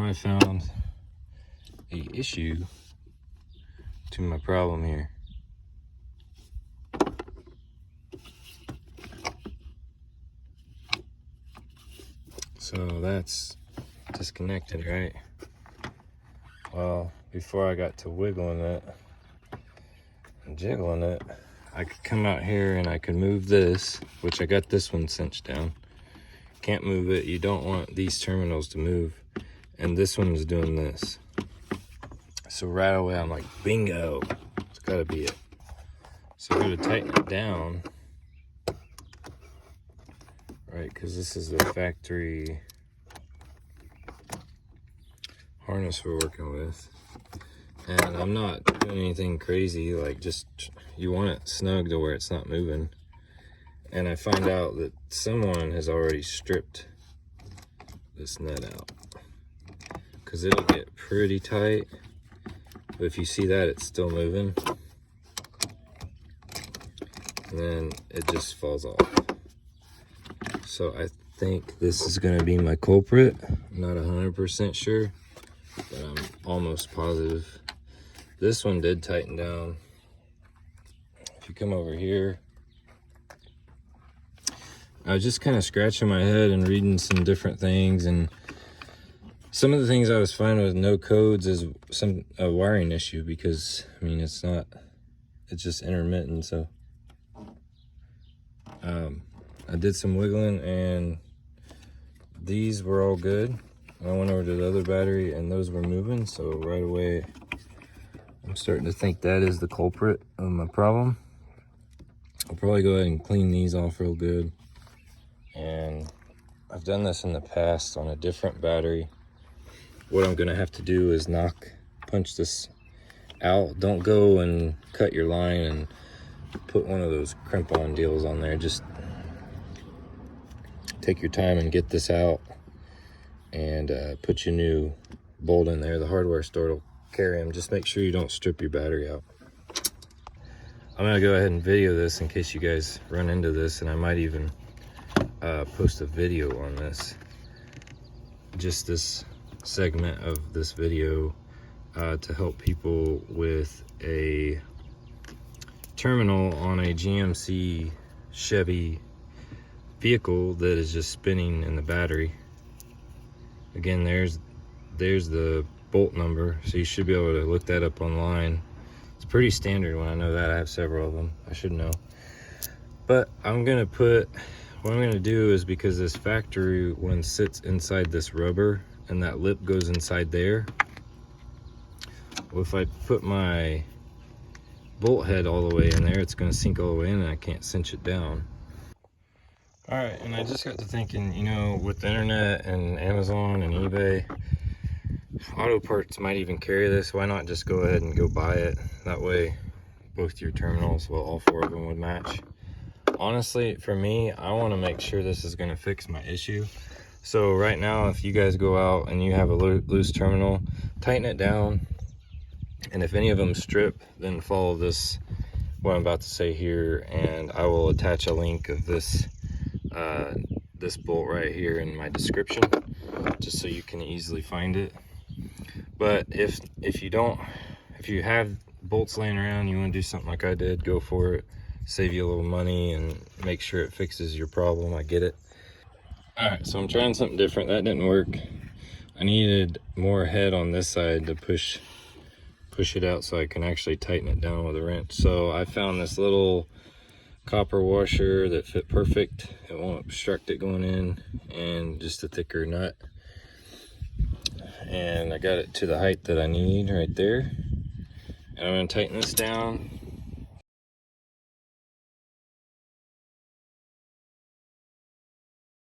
I found a issue to my problem here. So that's disconnected, right? Well, before I got to wiggling it and jiggling it, I could come out here and I could move this, which I got this one cinched down. Can't move it. You don't want these terminals to move. And this one is doing this. So right away I'm like, bingo, it's gotta be it. So I'm gonna tighten it down, right? Because this is the factory harness we're working with. And I'm not doing anything crazy, like just, you want it snug to where it's not moving. And I find out that someone has already stripped this nut out, because it'll get pretty tight. But if you see that, it's still moving. And then it just falls off. So I think this is gonna be my culprit. I'm not 100% sure, but I'm almost positive. This one did tighten down. If you come over here, I was just kind of scratching my head and reading some different things, and some of the things I was finding with no codes is a wiring issue, because I mean it's just intermittent. So I did some wiggling and these were all good. I went over to the other battery and those were moving, so right away I'm starting to think that is the culprit of my problem. I'll probably go ahead and clean these off real good. And I've done this in the past on a different battery. What I'm gonna have to do is punch this out. Don't go and cut your line and put one of those crimp-on deals on there. Just take your time and get this out and put your new bolt in there. The hardware store will carry them. Just make sure you don't strip your battery out. I'm gonna go ahead and video this in case you guys run into this, and I might even post a video on this. Just this segment of this video to help people with a terminal on a GMC Chevy vehicle that is just spinning in the battery. Again, there's the bolt number, so you should be able to look that up online. It's pretty standard one, I know that. I have several of them, I should know. But what I'm gonna do is, because this factory one sits inside this rubber and that lip goes inside there, well, if I put my bolt head all the way in there, it's gonna sink all the way in and I can't cinch it down. All right, and I just got to thinking, you know, with the internet and Amazon and eBay, auto parts might even carry this. Why not just go ahead and go buy it? That way both your terminals, well, all four of them would match. Honestly, for me, I want to make sure this is going to fix my issue. So right now, if you guys go out and you have a loose terminal, tighten it down. And if any of them strip, then follow this, what I'm about to say here, and I will attach a link of this this bolt right here in my description, just so you can easily find it. But if you have bolts laying around, you want to do something like I did, go for it. Save you a little money and make sure it fixes your problem. I get it. All right, so I'm trying something different. That didn't work. I needed more head on this side to push it out so I can actually tighten it down with a wrench. So I found this little copper washer that fit perfect. It won't obstruct it going in, and just a thicker nut. And I got it to the height that I need right there. And I'm gonna tighten this down